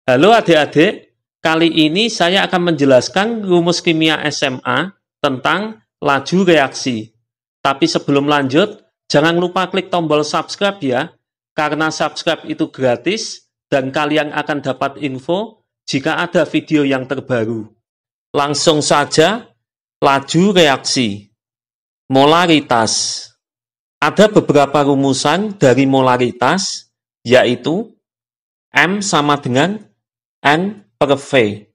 Halo adik-adik, kali ini saya akan menjelaskan rumus kimia SMA tentang laju reaksi. Tapi sebelum lanjut, jangan lupa klik tombol subscribe ya, karena subscribe itu gratis dan kalian akan dapat info jika ada video yang terbaru. Langsung saja, laju reaksi. Molaritas. Ada beberapa rumusan dari molaritas, yaitu M sama dengan N per V,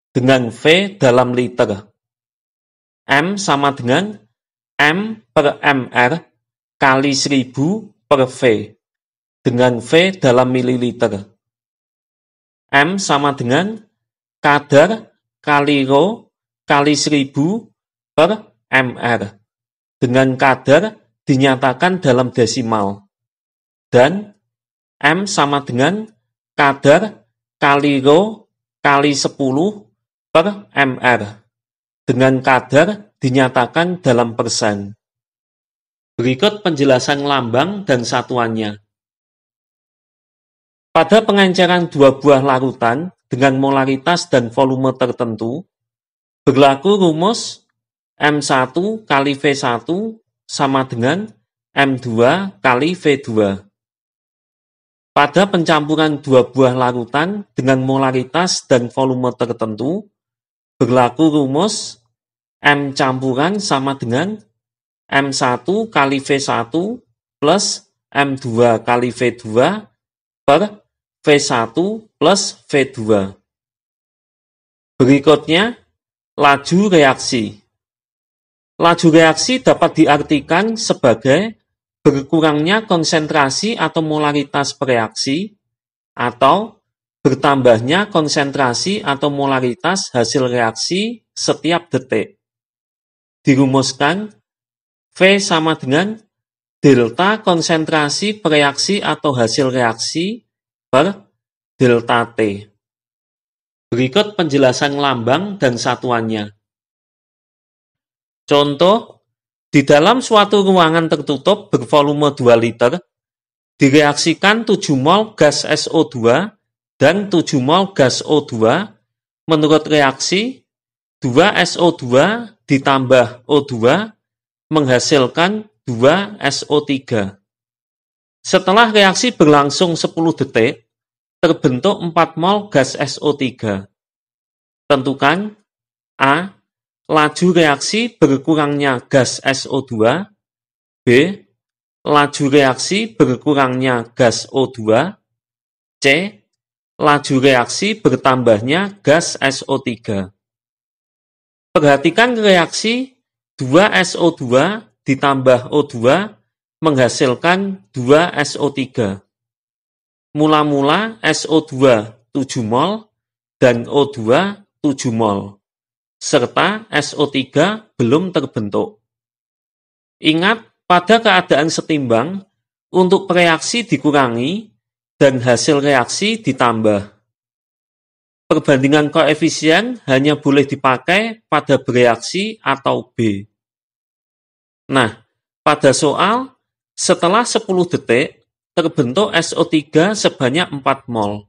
dengan V dalam liter. M sama dengan M per MR kali 1000 per V, dengan V dalam mililiter. M sama dengan kadar kali Rho kali 1000 per MR, dengan kadar dinyatakan dalam desimal. Dan M sama dengan kadar kali Rho kali 10 per MR, dengan kadar dinyatakan dalam persen. Berikut penjelasan lambang dan satuannya. Pada pengenceran dua buah larutan dengan molaritas dan volume tertentu, berlaku rumus M1 kali V1 sama dengan M2 kali V2. Pada pencampuran dua buah larutan dengan molaritas dan volume tertentu, berlaku rumus M campuran sama dengan M1 kali V1 plus M2 kali V2 per V1 plus V2. Berikutnya, laju reaksi. Laju reaksi dapat diartikan sebagai berkurangnya konsentrasi atau molaritas reaksi atau bertambahnya konsentrasi atau molaritas hasil reaksi setiap detik. Dirumuskan V sama dengan delta konsentrasi reaksi atau hasil reaksi per delta T. Berikut penjelasan lambang dan satuannya. Contoh, di dalam suatu ruangan tertutup bervolume 2 liter, direaksikan 7 mol gas SO2 dan 7 mol gas O2. Menurut reaksi, 2 SO2 ditambah O2 menghasilkan 2 SO3. Setelah reaksi berlangsung 10 detik, terbentuk 4 mol gas SO3. Tentukan A. Laju reaksi berkurangnya gas SO2. B. Laju reaksi berkurangnya gas O2. C. Laju reaksi bertambahnya gas SO3. Perhatikan reaksi 2 SO2 ditambah O2 menghasilkan 2 SO3. Mula-mula SO2 7 mol dan O2 7 mol. Serta SO3 belum terbentuk. Ingat, pada keadaan setimbang, untuk reaksi dikurangi dan hasil reaksi ditambah. Perbandingan koefisien hanya boleh dipakai pada bereaksi atau B. Nah, pada soal, setelah 10 detik, terbentuk SO3 sebanyak 4 mol.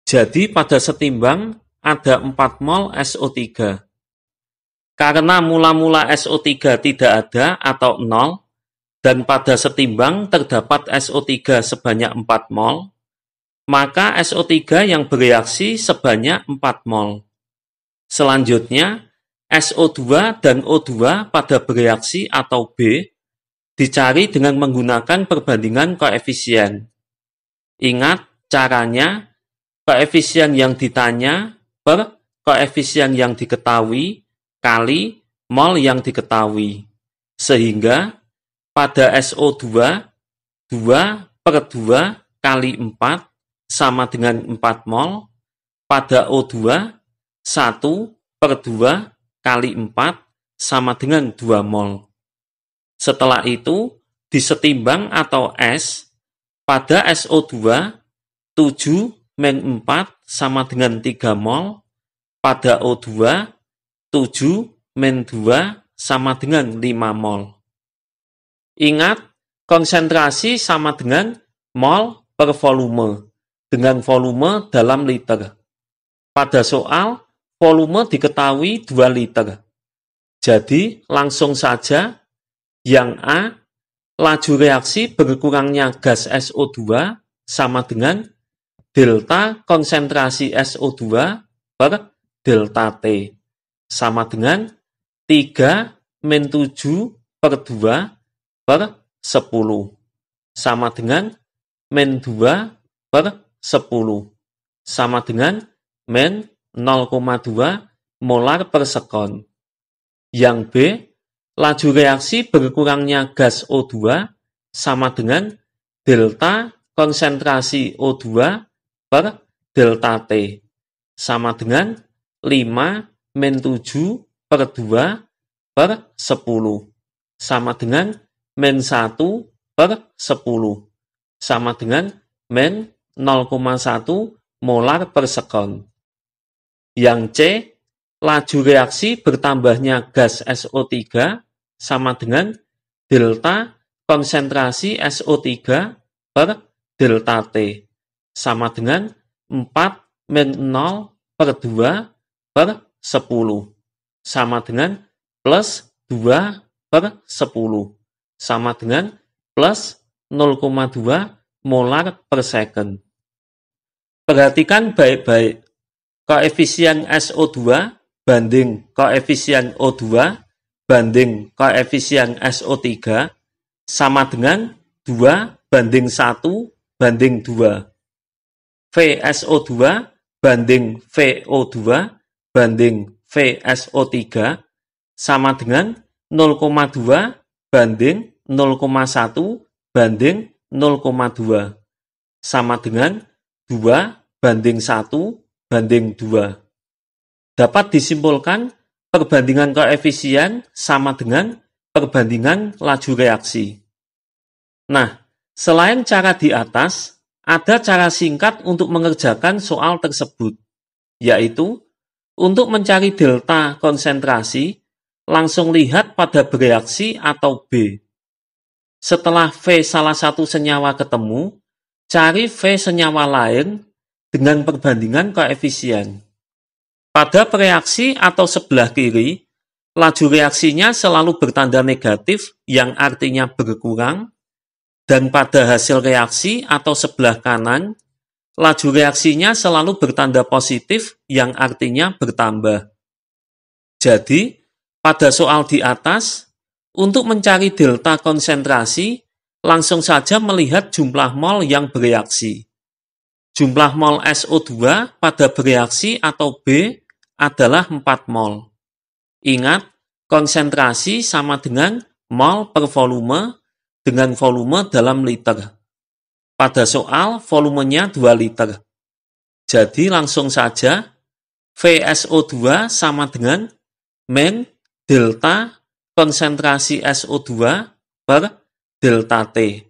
Jadi pada setimbang ada 4 mol SO3. Karena mula-mula SO3 tidak ada atau 0, dan pada setimbang terdapat SO3 sebanyak 4 mol, maka SO3 yang bereaksi sebanyak 4 mol. Selanjutnya, SO2 dan O2 pada bereaksi atau B dicari dengan menggunakan perbandingan koefisien. Ingat caranya, koefisien yang ditanya per koefisien yang diketahui kali mol yang diketahui. Sehingga pada SO2, 2 per 2 kali 4 sama dengan 4 mol. Pada O2, 1 per 2 kali 4 sama dengan 2 mol. Setelah itu, disetimbang atau S, pada SO2, 7 min 4 sama dengan 3 mol. Pada O2, 7 min 2 sama dengan 5 mol. Ingat, konsentrasi sama dengan mol per volume, dengan volume dalam liter. Pada soal, volume diketahui 2 liter. Jadi, langsung saja yang A, laju reaksi berkurangnya gas SO2 sama dengan delta konsentrasi SO2 per delta T sama dengan 3-7/2 per 10 sama dengan -2 per 10 sama dengan -0,2 molar per sekon. Yang B, laju reaksi berkurangnya gas O2 sama dengan delta konsentrasi O2 per delta T sama dengan 5-7/2 per 10 sama dengan -1 per 10 sama dengan -0,1 molar per sekon. Yang C, laju reaksi bertambahnya gas SO3 sama dengan delta konsentrasi SO3 per delta T sama dengan 4-0/2 per 10 sama dengan +2 per 10 sama dengan +0,2 molar per second. Perhatikan baik-baik. Koefisien SO2 banding koefisien O2 banding koefisien SO3 sama dengan 2:1:2. VSO2 banding VO2 banding VSO3 sama dengan 0,2 banding 0,1 banding 0,2 sama dengan 2:1:2. Dapat disimpulkan perbandingan koefisien sama dengan perbandingan laju reaksi. Nah, selain cara di atas, ada cara singkat untuk mengerjakan soal tersebut, yaitu untuk mencari delta konsentrasi, langsung lihat pada bereaksi atau B. Setelah V salah satu senyawa ketemu, cari V senyawa lain dengan perbandingan koefisien. Pada bereaksi atau sebelah kiri, laju reaksinya selalu bertanda negatif yang artinya berkurang, dan pada hasil reaksi atau sebelah kanan, laju reaksinya selalu bertanda positif yang artinya bertambah. Jadi, pada soal di atas, untuk mencari delta konsentrasi, langsung saja melihat jumlah mol yang bereaksi. Jumlah mol SO2 pada bereaksi atau B adalah 4 mol. Ingat, konsentrasi sama dengan mol per volume dengan volume dalam liter. Pada soal, volumenya 2 liter. Jadi langsung saja, VSO2 sama dengan min delta konsentrasi SO2 per delta T.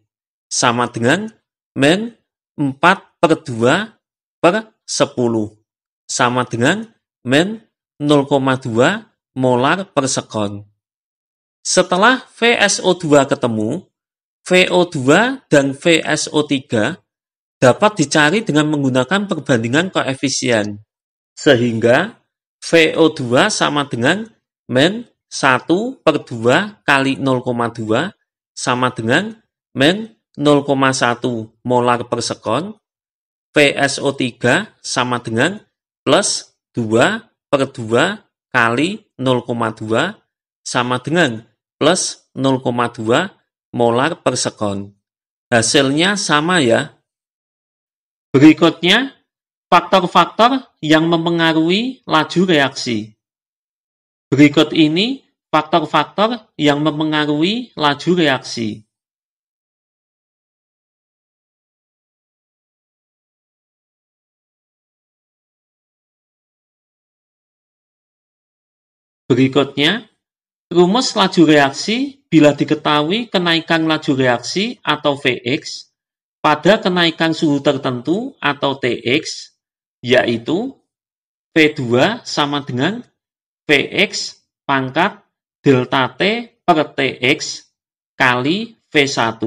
Sama dengan min 4/2 per 10. Sama dengan min 0,2 molar per sekon. Setelah VSO2 ketemu, VO2 dan VSO3 dapat dicari dengan menggunakan perbandingan koefisien. Sehingga VO2 sama dengan min 1/2 kali 0,2 sama dengan min 0,1 molar per sekon. VSO3 sama dengan plus 2/2 kali 0,2 sama dengan plus 0,2 molar per sekon. Hasilnya sama ya. Berikutnya, faktor-faktor yang mempengaruhi laju reaksi. Berikut ini faktor-faktor yang mempengaruhi laju reaksi. Berikutnya, rumus laju reaksi bila diketahui kenaikan laju reaksi atau Vx pada kenaikan suhu tertentu atau Tx, yaitu V2 sama dengan Vx pangkat delta T per Tx kali V1.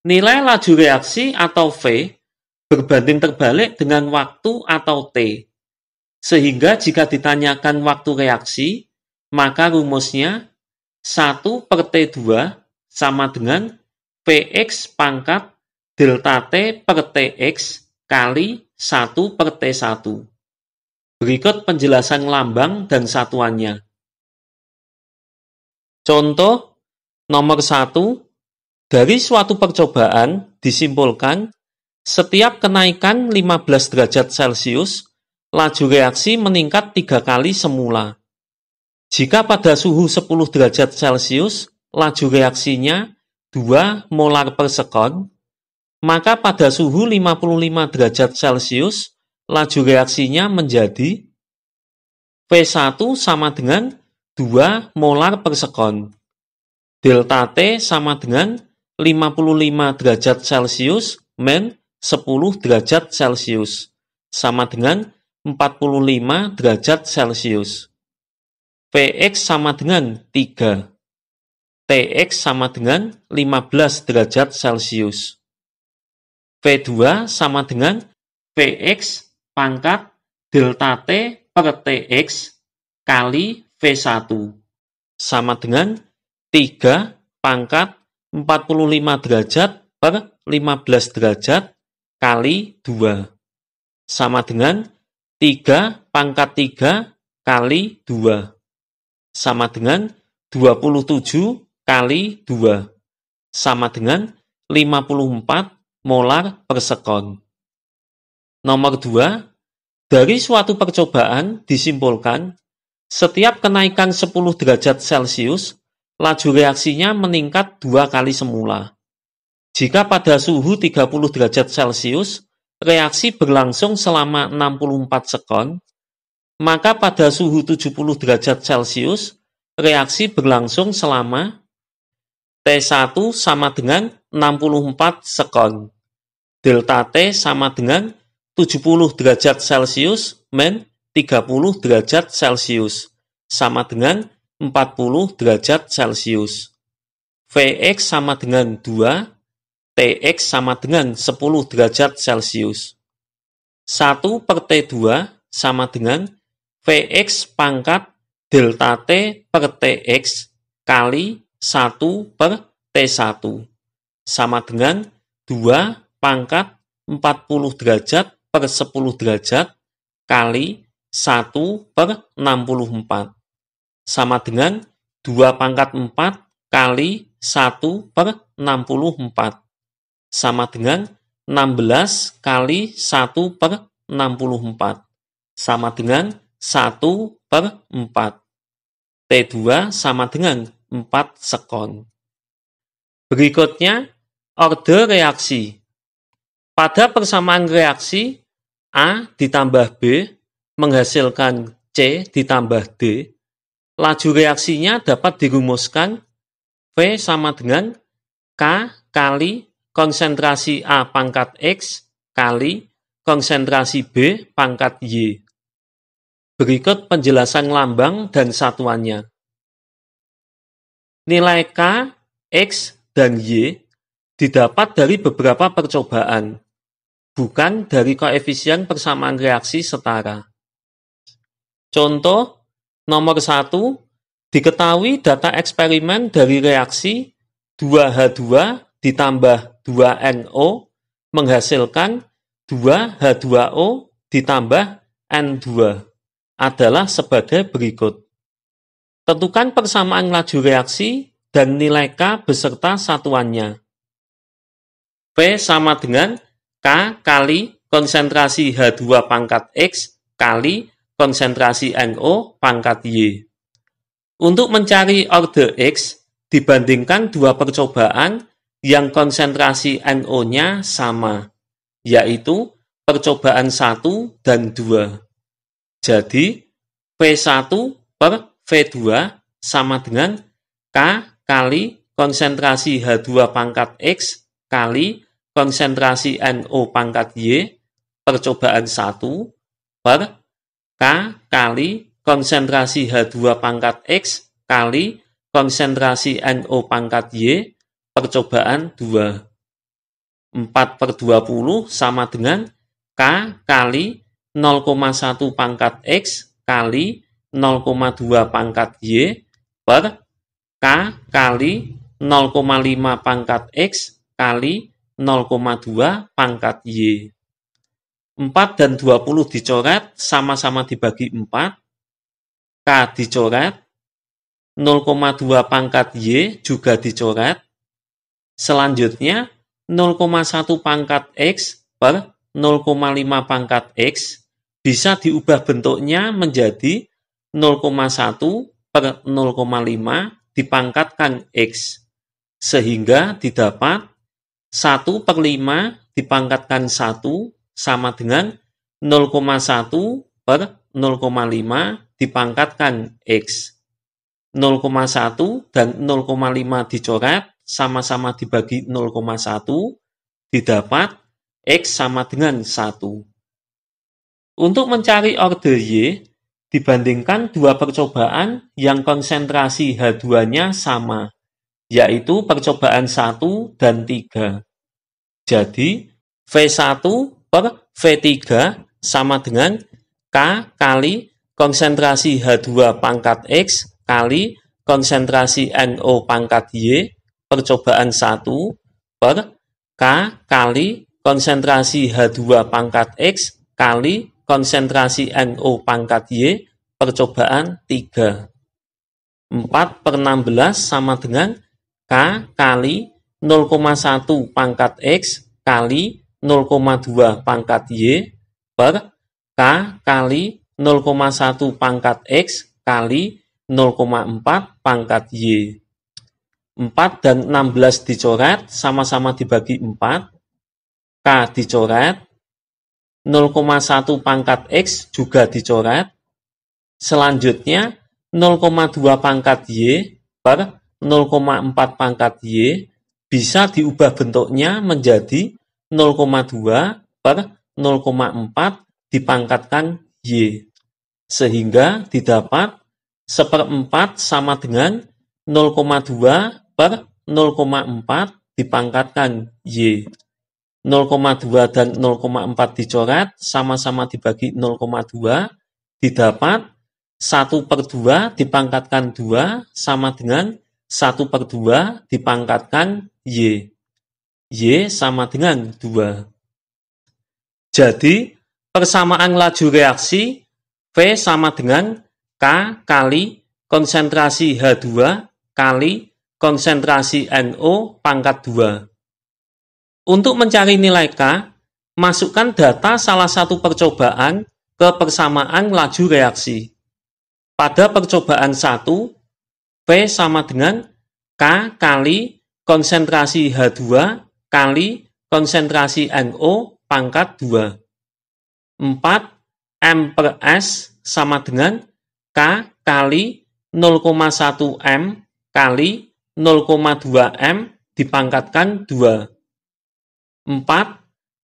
Nilai laju reaksi atau V berbanding terbalik dengan waktu atau T. Sehingga jika ditanyakan waktu reaksi, maka rumusnya 1 per T2 sama dengan Px pangkat delta T per Tx kali 1 per T1. Berikut penjelasan lambang dan satuannya. Contoh nomor 1, dari suatu percobaan disimpulkan setiap kenaikan 15 derajat Celcius, laju reaksi meningkat 3 kali semula. Jika pada suhu 10 derajat Celcius, laju reaksinya 2 molar per sekon, maka pada suhu 55 derajat Celcius, laju reaksinya menjadi V1 sama dengan 2 molar per sekon. Delta T sama dengan 55 derajat Celcius men 10 derajat Celcius, sama dengan 45 derajat Celcius. Px sama dengan 3. Tx sama dengan 15 derajat Celcius. V2 sama dengan Px pangkat delta T per Tx kali V1 sama dengan 3 pangkat 45 derajat per 15 derajat kali 2 sama dengan 3 pangkat 3 kali 2 sama dengan 27 kali 2 sama dengan 54 molar per sekon. Nomor 2, dari suatu percobaan disimpulkan setiap kenaikan 10 derajat Celcius, laju reaksinya meningkat 2 kali semula. Jika pada suhu 30 derajat Celcius, reaksi berlangsung selama 64 sekon, maka pada suhu 70 derajat Celcius, reaksi berlangsung selama T1 sama dengan 64 sekon. Delta T sama dengan 70 derajat Celcius men 30 derajat Celcius, sama dengan 40 derajat Celcius. Vx sama dengan 2, Tx sama dengan 10 derajat Celcius. 1 per T2 sama dengan Vx pangkat delta T per Tx kali 1 per T1 sama dengan 2 pangkat 40 derajat per 10 derajat kali 1 per 64 sama dengan 2 pangkat 4 kali 1 per 64 sama dengan 16 kali 1 per 64 sama dengan 1 per 4. T2 sama dengan 4 sekon. Berikutnya, orde reaksi. Pada persamaan reaksi, A ditambah B menghasilkan C ditambah D, laju reaksinya dapat dirumuskan V sama dengan K kali konsentrasi A pangkat X kali konsentrasi B pangkat Y. Berikut penjelasan lambang dan satuannya. Nilai K, X, dan Y didapat dari beberapa percobaan, bukan dari koefisien persamaan reaksi setara. Contoh nomor 1, diketahui data eksperimen dari reaksi 2H2 ditambah 2NO menghasilkan 2H2O ditambah N2 adalah sebagai berikut. Tentukan persamaan laju reaksi dan nilai K beserta satuannya. V sama dengan K kali konsentrasi H2 pangkat X kali konsentrasi NO pangkat Y. Untuk mencari orde X, dibandingkan dua percobaan yang konsentrasi NO-nya sama, yaitu percobaan 1 dan 2. Jadi, V1 per V2 sama dengan K kali konsentrasi H2 pangkat X kali konsentrasi NO pangkat Y percobaan 1 per K kali konsentrasi H2 pangkat X kali konsentrasi NO pangkat Y percobaan 2. 4 per 20 sama dengan K kali 0,1 pangkat X kali 0,2 pangkat Y per K kali 0,5 pangkat X kali 0,2 pangkat Y. 4 dan 20 dicoret, sama-sama dibagi 4. K dicoret, 0,2 pangkat Y juga dicoret. Selanjutnya, 0,1 pangkat X per 0,5 pangkat X bisa diubah bentuknya menjadi 0,1 per 0,5 dipangkatkan X. Sehingga didapat 1 per 5 dipangkatkan 1 sama dengan 0,1 per 0,5 dipangkatkan X. 0,1 dan 0,5 dicoret, sama-sama dibagi 0,1, didapat X sama dengan 1. Untuk mencari order Y, dibandingkan dua percobaan yang konsentrasi H2-nya sama, yaitu percobaan 1 dan 3. Jadi, V1 per V3 sama dengan K kali konsentrasi H2 pangkat X kali konsentrasi NO pangkat Y percobaan 1 per K kali konsentrasi H2 pangkat X kali konsentrasi NO pangkat Y percobaan 3. 4 per 16 sama dengan K kali 0,1 pangkat X kali 0,2 pangkat Y per K kali 0,1 pangkat X kali 0,4 pangkat Y. 4 dan 16 dicoret, sama-sama dibagi 4. K dicoret, 0,1 pangkat X juga dicoret. Selanjutnya, 0,2 pangkat Y per 0,4 pangkat Y bisa diubah bentuknya menjadi 0,2 per 0,4 dipangkatkan Y. Sehingga didapat 1/4 sama dengan 0,2 per 0,4 dipangkatkan Y. 0,2 dan 0,4 dicoret, sama-sama dibagi 0,2, didapat 1/2 dipangkatkan 2 sama dengan 1/2 dipangkatkan Y. Y sama dengan 2. Jadi, persamaan laju reaksi V sama dengan K kali konsentrasi H2 kali konsentrasi NO pangkat 2. Untuk mencari nilai K, masukkan data salah satu percobaan ke persamaan laju reaksi. Pada percobaan 1, V sama dengan K kali konsentrasi H2 kali konsentrasi NO pangkat 2. 4 M per S sama dengan K kali 0,1 M kali 0,2 M dipangkatkan 2. 4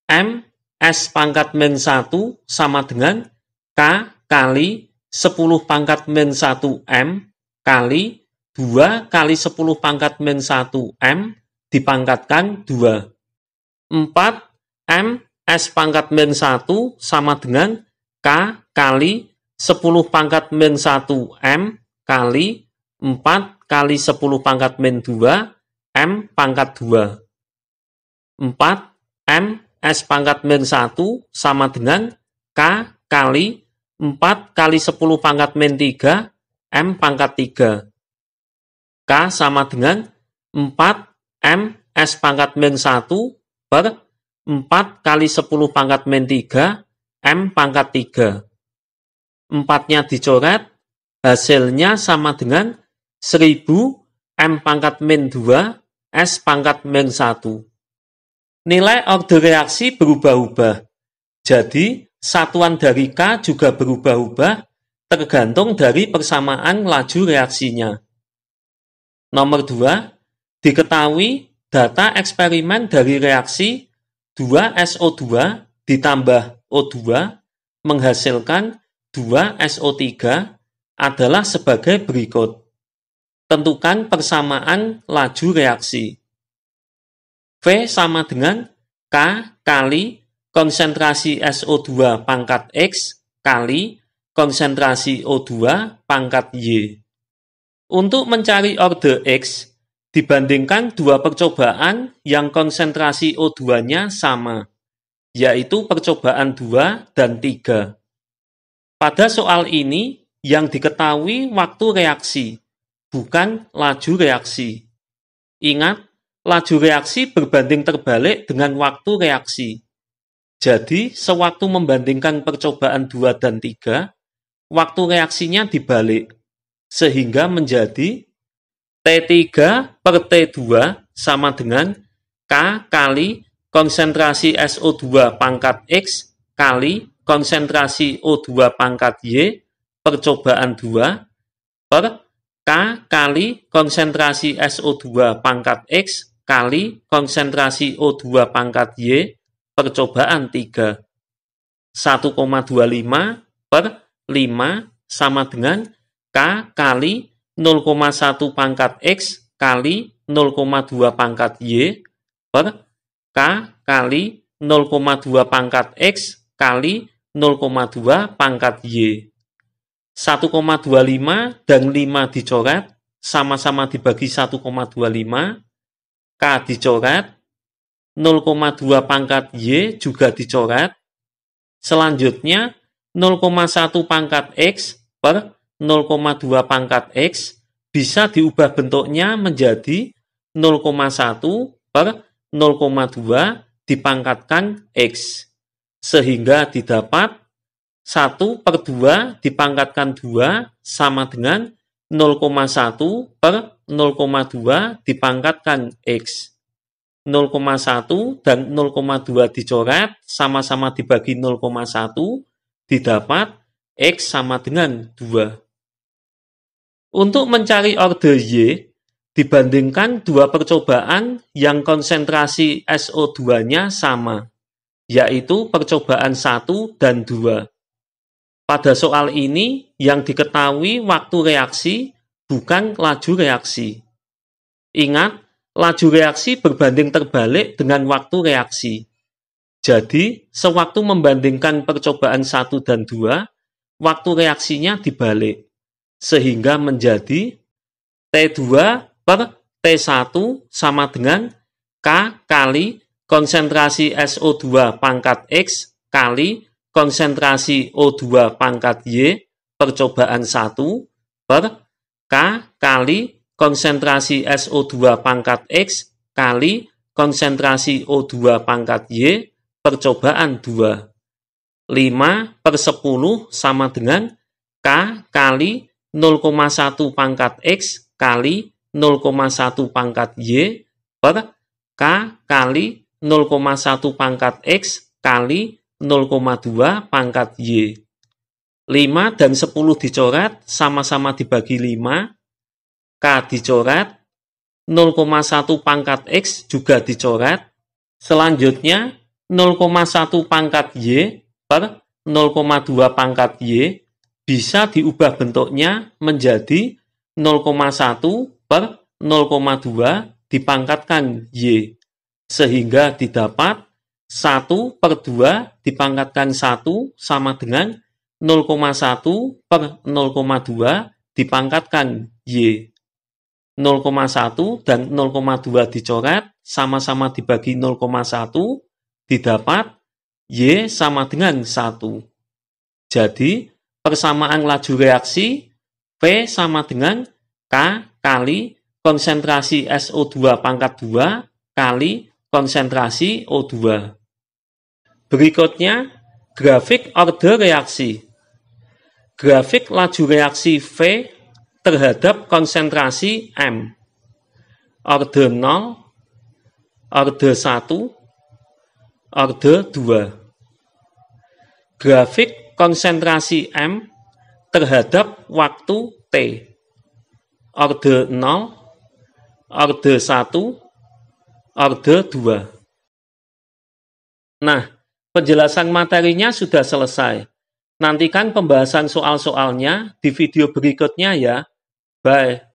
M S pangkat min 1 sama dengan K kali 10 pangkat min 1 M kali 2 kali 10 pangkat min 1 M dipangkatkan 2. 4 M S pangkat min 1 sama dengan K kali 10 pangkat min 1 M kali 4 kali 10 pangkat min 2 M pangkat 2. 4 M S pangkat min 1 sama dengan K kali 4 kali 10 pangkat min 3 M pangkat 3. K sama dengan 4 M S pangkat min 1 per 4 kali 10 pangkat min 3 M pangkat 3. 4-nya dicoret, hasilnya sama dengan 1000 M pangkat min 2 S pangkat min 1. Nilai order reaksi berubah-ubah. Jadi, satuan dari K juga berubah-ubah tergantung dari persamaan laju reaksinya. Nomor 2, diketahui data eksperimen dari reaksi 2SO2 ditambah O2 menghasilkan 2SO3 adalah sebagai berikut. Tentukan persamaan laju reaksi. V sama dengan K kali konsentrasi SO2 pangkat X kali konsentrasi O2 pangkat Y. Untuk mencari orde X, dibandingkan dua percobaan yang konsentrasi O2-nya sama, yaitu percobaan 2 dan 3. Pada soal ini, yang diketahui waktu reaksi, bukan laju reaksi. Ingat, laju reaksi berbanding terbalik dengan waktu reaksi. Jadi, sewaktu membandingkan percobaan 2 dan 3, waktu reaksinya dibalik, sehingga menjadi T3 per T2 sama dengan K kali konsentrasi SO2 pangkat X kali konsentrasi O2 pangkat Y percobaan 2 per K kali konsentrasi SO2 pangkat X kali konsentrasi O2 pangkat Y percobaan 3. 1,25 per 5 sama dengan K kali 0,1 pangkat X kali 0,2 pangkat Y per K kali 0,2 pangkat X kali 0,2 pangkat Y. 1,25 dan 5 dicoret, sama-sama dibagi 1,25, K dicoret, 0,2 pangkat Y juga dicoret. Selanjutnya, 0,1 pangkat X per 0,2 pangkat X bisa diubah bentuknya menjadi 0,1 per 0,2 dipangkatkan X. Sehingga didapat 1 per 2 dipangkatkan 2 sama dengan 0,1 per 0,2 dipangkatkan X. 0,1 dan 0,2 dicoret, sama-sama dibagi 0,1, didapat X sama dengan 2. Untuk mencari orde Y, dibandingkan dua percobaan yang konsentrasi SO2-nya sama, yaitu percobaan 1 dan 2. Pada soal ini, yang diketahui waktu reaksi, bukan laju reaksi. Ingat, laju reaksi berbanding terbalik dengan waktu reaksi. Jadi, sewaktu membandingkan percobaan 1 dan 2, waktu reaksinya dibalik, sehingga menjadi T2 per T1 sama dengan K kali konsentrasi SO2 pangkat X kali konsentrasi O2 pangkat Y percobaan 1 per K kali konsentrasi SO2 pangkat X kali konsentrasi O2 pangkat Y percobaan 2. 5 per 10 sama dengan K kali 0,1 pangkat X kali 0,1 pangkat Y per K kali 0,1 pangkat X kali 0,2 pangkat Y. 5 dan 10 dicoret, sama-sama dibagi 5. K dicoret, 0,1 pangkat X juga dicoret. Selanjutnya, 0,1 pangkat Y per 0,2 pangkat Y bisa diubah bentuknya menjadi 0,1 per 0,2 dipangkatkan Y. Sehingga didapat 1 per 2 dipangkatkan 1 sama dengan 0,1 per 0,2 dipangkatkan Y. 0,1 dan 0,2 dicoret, sama-sama dibagi 0,1, didapat Y sama dengan 1. Jadi, persamaan laju reaksi V sama dengan K kali konsentrasi SO2 pangkat 2 kali konsentrasi O2. Berikutnya, grafik orde reaksi. Grafik laju reaksi V terhadap konsentrasi M. Orde 0, orde 1, orde 2. Grafik konsentrasi M terhadap waktu T. Orde 0, orde 1, orde 2. Nah, penjelasan materinya sudah selesai. Nantikan pembahasan soal-soalnya di video berikutnya ya. Bye.